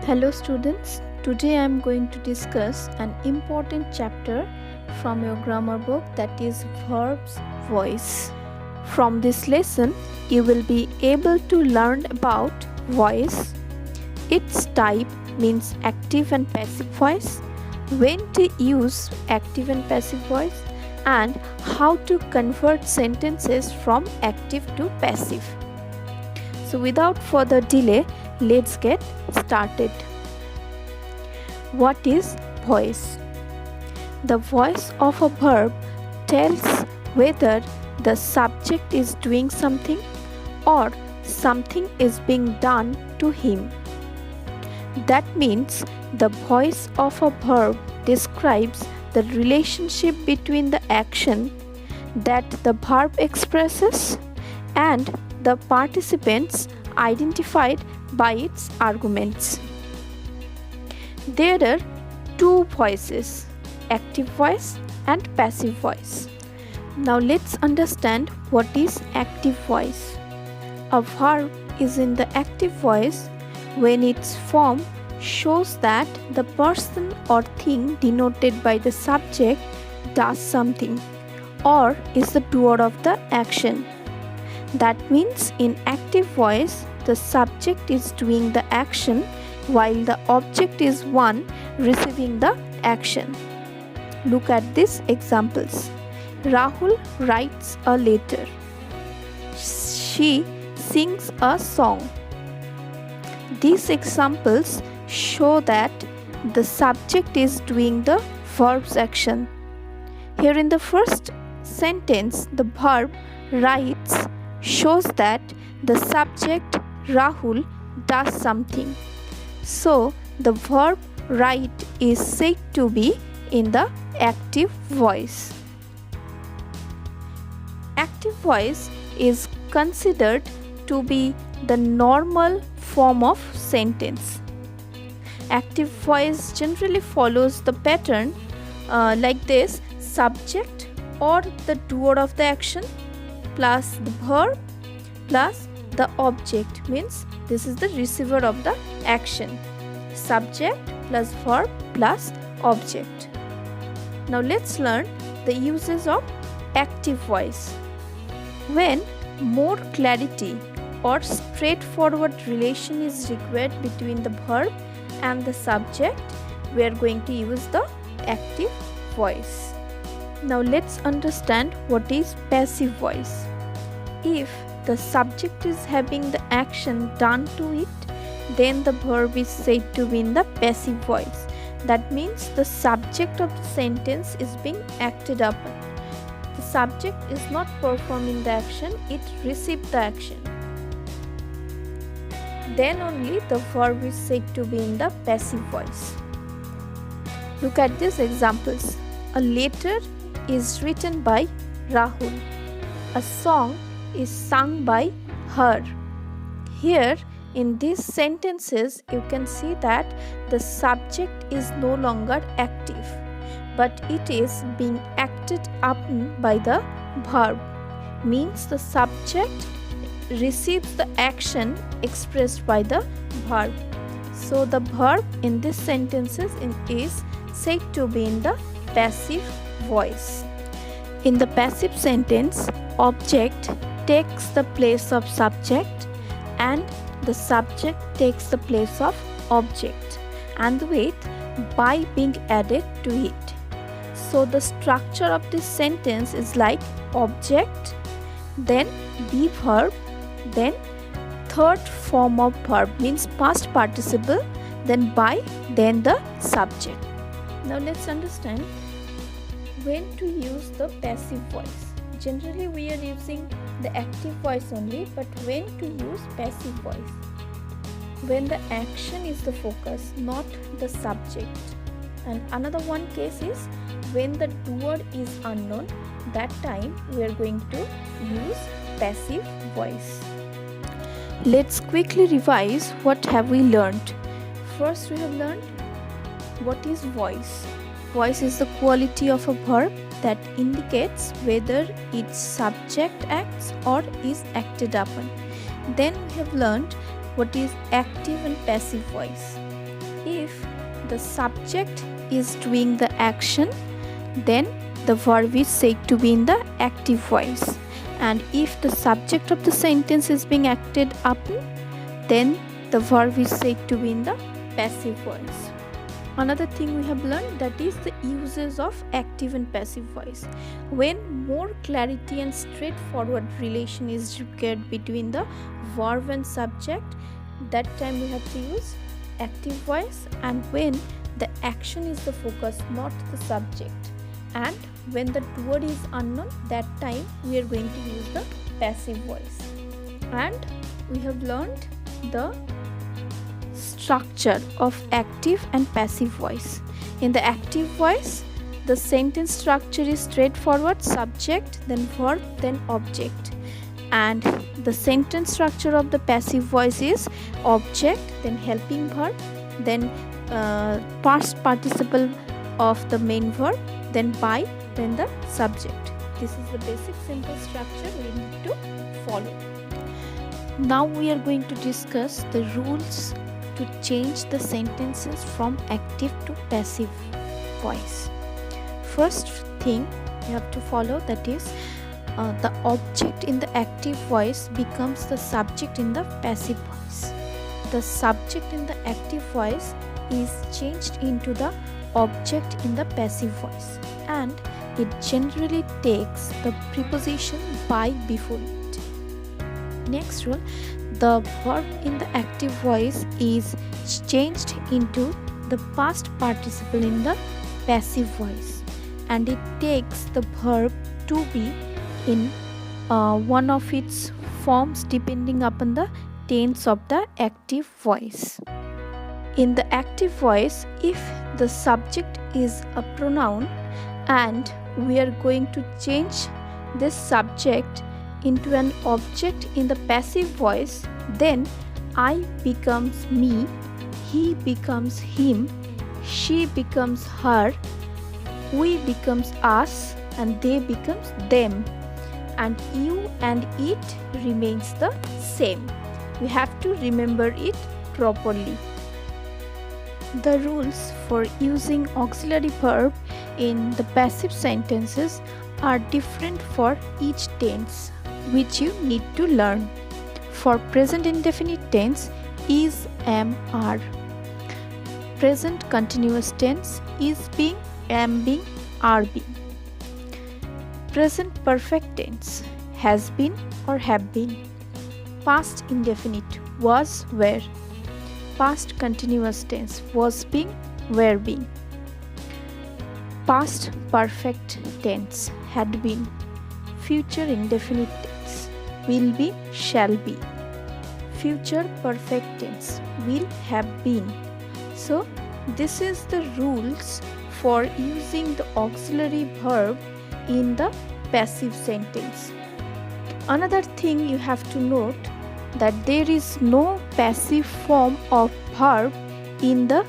Hello students, today I am going to discuss an important chapter from your grammar book, that is Verbs voice. From this lesson, you will be able to learn about voice, its type means active and passive voice, when to use active and passive voice, and how to convert sentences from active to passive. So without further delay, let's get started. What is voice? The voice of a verb tells whether the subject is doing something or something is being done to him. That means the voice of a verb describes the relationship between the action that the verb expresses and the participants identified by its arguments. There are two voices, active voice and passive voice. Now let's understand what is active voice. A verb is in the active voice when its form shows that the person or thing denoted by the subject does something or is the doer of the action. That means in active voice, the subject is doing the action while the object is one receiving the action. Look at these examples. Rahul writes a letter. She sings a song. These examples show that the subject is doing the verb's action. Here in the first sentence, the verb writes shows that the subject Rahul does something. So the verb write is said to be in the active voice. Active voice is considered to be the normal form of sentence. Active voice generally follows the pattern like this: subject or the doer of the action plus the verb plus the object, means this is the receiver of the action. Subject plus verb plus object. Now let's learn the uses of active voice. When more clarity or straightforward relation is required between the verb and the subject, we are going to use the active voice. Now let's understand what is passive voice. If the subject is having the action done to it, then the verb is said to be in the passive voice. That means the subject of the sentence is being acted upon. The subject is not performing the action, it received the action. Then only the verb is said to be in the passive voice. Look at these examples. A letter is written by Rahul. A song is sung by her. Here in these sentences you can see that the subject is no longer active, but it is being acted upon by the verb. Means the subject receives the action expressed by the verb. So the verb in these sentences is said to be in the passive voice. In the passive sentence, object takes the place of subject and the subject takes the place of object, and with by being added to it. So the structure of this sentence is like object, then be verb, then third form of verb means past participle, then by, then the subject. Now let's understand when to use the passive voice. Generally we are using the active voice only, but when to use passive voice? When the action is the focus, not the subject. And another one case is when the doer is unknown. That time we are going to use passive voice. Let's quickly revise what have we learned. First we have learned what is voice. Voice is the quality of a verb that indicates whether its subject acts or is acted upon. Then we have learned what is active and passive voice. if the subject is doing the action, then the verb is said to be in the active voice. And if the subject of the sentence is being acted upon, then the verb is said to be in the passive voice. Another thing we have learned, that is the uses of active and passive voice. When more clarity and straightforward relation is required between the verb and subject, that time we have to use active voice. And when the action is the focus, not the subject, and when the doer is unknown, that time we are going to use the passive voice. And we have learned the structure of active and passive voice. In the active voice, the sentence structure is straightforward: subject, then verb, then object. And the sentence structure of the passive voice is object, then helping verb, then past participle of the main verb, then by, then the subject. This is the basic simple structure we need to follow. Now we are going to discuss the rules to change the sentences from active to passive voice. First thing you have to follow, that is the object in the active voice becomes the subject in the passive voice. The subject in the active voice is changed into the object in the passive voice, and it generally takes the preposition by before it. Next rule, the verb in the active voice is changed into the past participle in the passive voice, and it takes the verb to be in one of its forms depending upon the tense of the active voice. In the active voice, if the subject is a pronoun and we are going to change this subject into an object in the passive voice, then I becomes me, he becomes him, she becomes her, we becomes us, and they becomes them, and you and it remains the same. We have to remember it properly. The rules for using auxiliary verb in the passive sentences are different for each tense, which you need to learn. For present indefinite tense, is, am, are. Present continuous tense, is being, am being, are being. Present perfect tense, has been or have been. Past indefinite, was, were. Past continuous tense, was being, were being. Past perfect tense, had been. Future indefinite tense, will be, shall be. Future perfect tense, will have been. So this is the rules for using the auxiliary verb in the passive sentence. Another thing you have to note, that there is no passive form of verb in the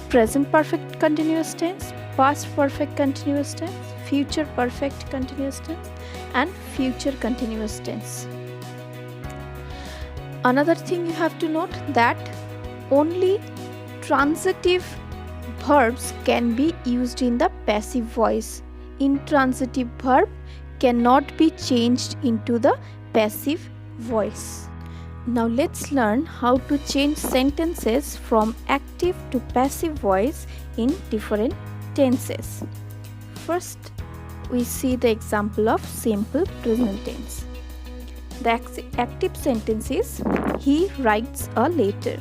present perfect continuous tense, past perfect continuous tense, future perfect continuous tense, and future continuous tense. Another thing you have to note, that only transitive verbs can be used in the passive voice. Intransitive verb cannot be changed into the passive voice. Now let's learn how to change sentences from active to passive voice in different tenses. First, we see the example of simple present tense. The active sentence is, he writes a letter.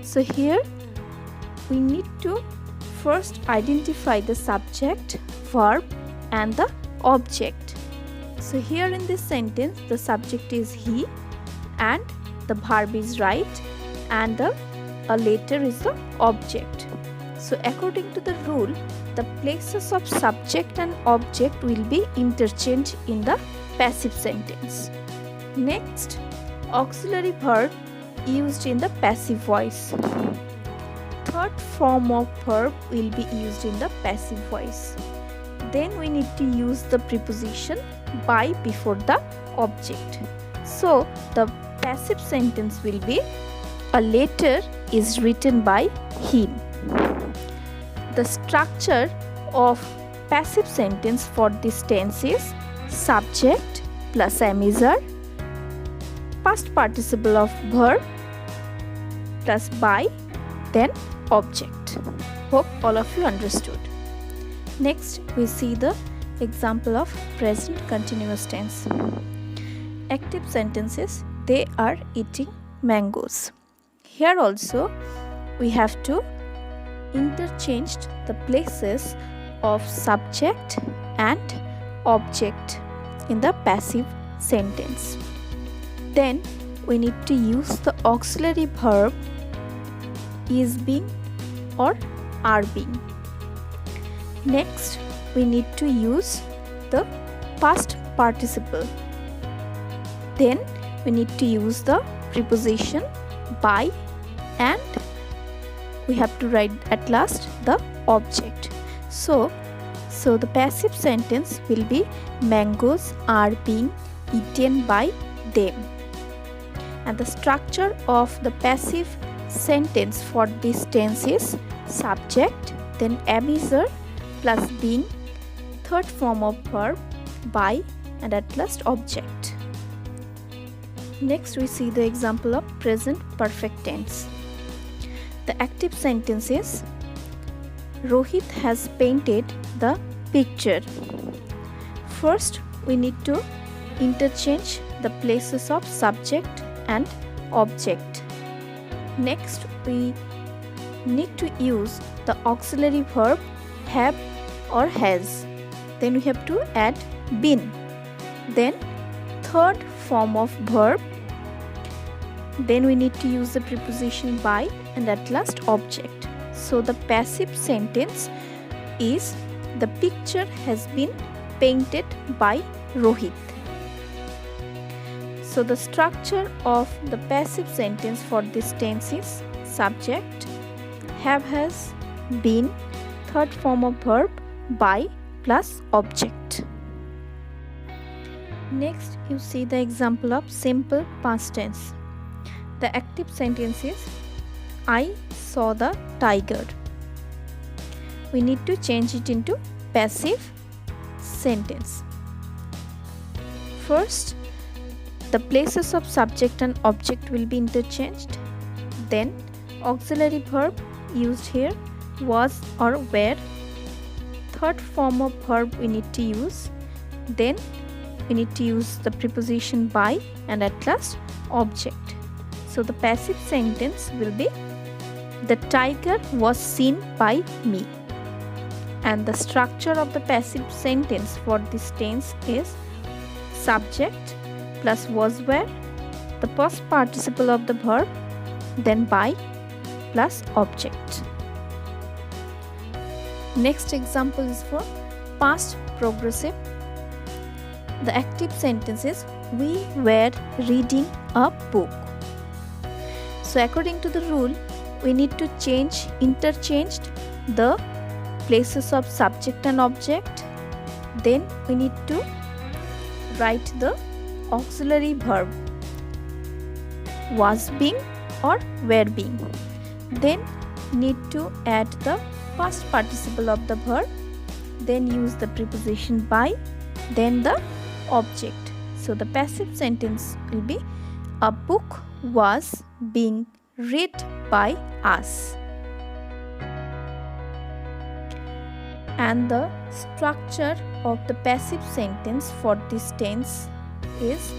So here we need to first identify the subject, verb, and the object. So here in this sentence, the subject is he, and the verb is write, and a letter is the object. So according to the rule, the places of subject and object will be interchanged in the passive sentence. Next, auxiliary verb used in the passive voice. Third form of verb will be used in the passive voice. Then we need to use the preposition by before the object. So the passive sentence will be, a letter is written by him. The structure of passive sentence for this tense is subject plus amizer, past participle of verb plus by, then object. Hope all of you understood. Next, we see the example of present continuous tense. Active sentences, they are eating mangoes. Here also, we have to interchange the places of subject and object in the passive sentence. Then we need to use the auxiliary verb is being or are being. Next, we need to use the past participle. Then we need to use the preposition by, and we have to write at last the object. So the passive sentence will be mangoes are being eaten by them. And the structure of the passive sentence for this tense is subject, then amizer plus being, third form of verb by, and at last object. Next, we see the example of present perfect tense. The active sentence is Rohit has painted the picture. First, we need to interchange the places of subject and object. Next, we need to use the auxiliary verb have or has. Then we have to add been. Then third form of verb. Then we need to use the preposition by, and at last object. So the passive sentence is the picture has been painted by Rohit. So the structure of the passive sentence for this tense is subject, have, has, been, third form of verb by plus object. Next, you see the example of simple past tense. The active sentence is I saw the tiger. We need to change it into passive sentence. First, the places of subject and object will be interchanged. Then auxiliary verb used here was or were. Third form of verb we need to use. Then we need to use the preposition by, and at last object. So the passive sentence will be the tiger was seen by me. And the structure of the passive sentence for this tense is subject plus was were, the past participle of the verb, then by plus object. Next example is for past progressive. The active sentence is we were reading a book. So according to the rule, we need to interchange the places of subject and object. Then we need to write the auxiliary verb was being or were being. Then need to add the past participle of the verb, then use the preposition by, then the object. So the passive sentence will be a book was being read by us. And the structure of the passive sentence for this tense is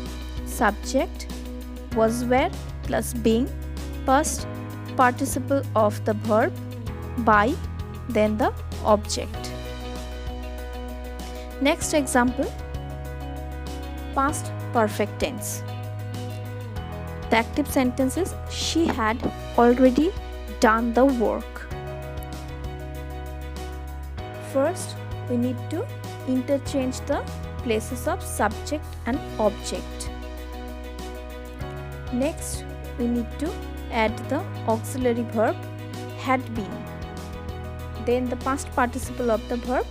subject was were plus being, past participle of the verb by, then the object. Next example, past perfect tense. The active sentence is she had already done the work. First, we need to interchange the places of subject and object. Next, we need to add the auxiliary verb had been, then the past participle of the verb,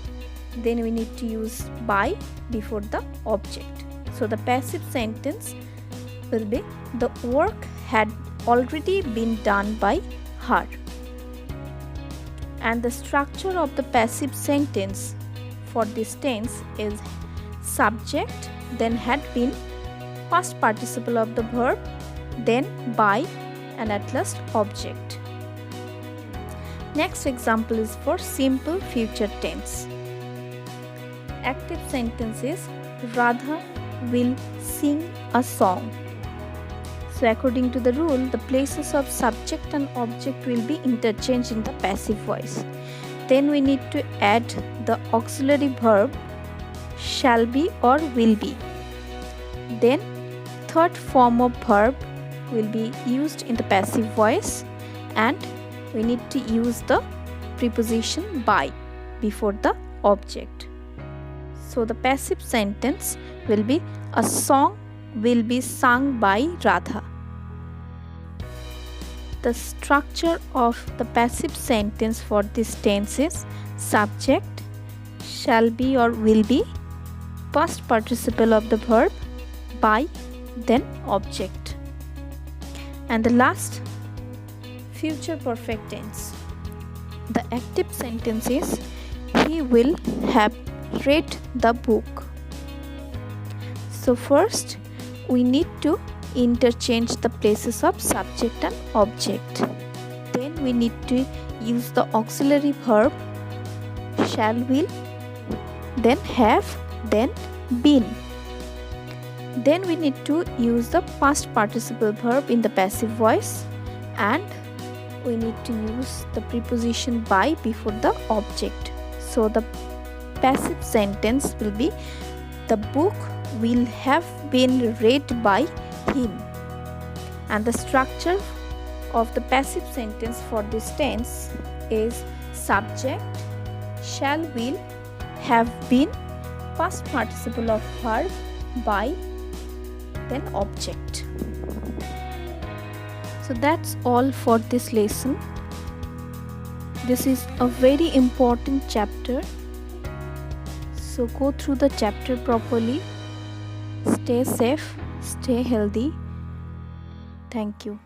then we need to use by before the object. So the passive sentence will be the work had already been done by her. And the structure of the passive sentence for this tense is subject, then had been, past participle of the verb, then by, and at last object. Next example is for simple future tense. Active sentence is Radha will sing a song. So according to the rule, the places of subject and object will be interchanged in the passive voice. Then we need to add the auxiliary verb shall be or will be. Then third form of verb will be used in the passive voice, and we need to use the preposition by before the object. So the passive sentence will be a song will be sung by Radha. The structure of the passive sentence for this tense is subject, shall be or will be, past participle of the verb, by, then object. And the last, future perfect tense. The active sentence is he will have read the book. So first we need to interchange the places of subject and object. Then we need to use the auxiliary verb shall, will, then have, then been. Then we need to use the past participle verb in the passive voice, and we need to use the preposition by before the object. So the passive sentence will be the book will have been read by him. And the structure of the passive sentence for this tense is subject, shall, will, have been, past participle of verb, by, then object. So that's all for this lesson. This is a very important chapter, so go through the chapter properly. Stay safe, stay healthy. Thank you.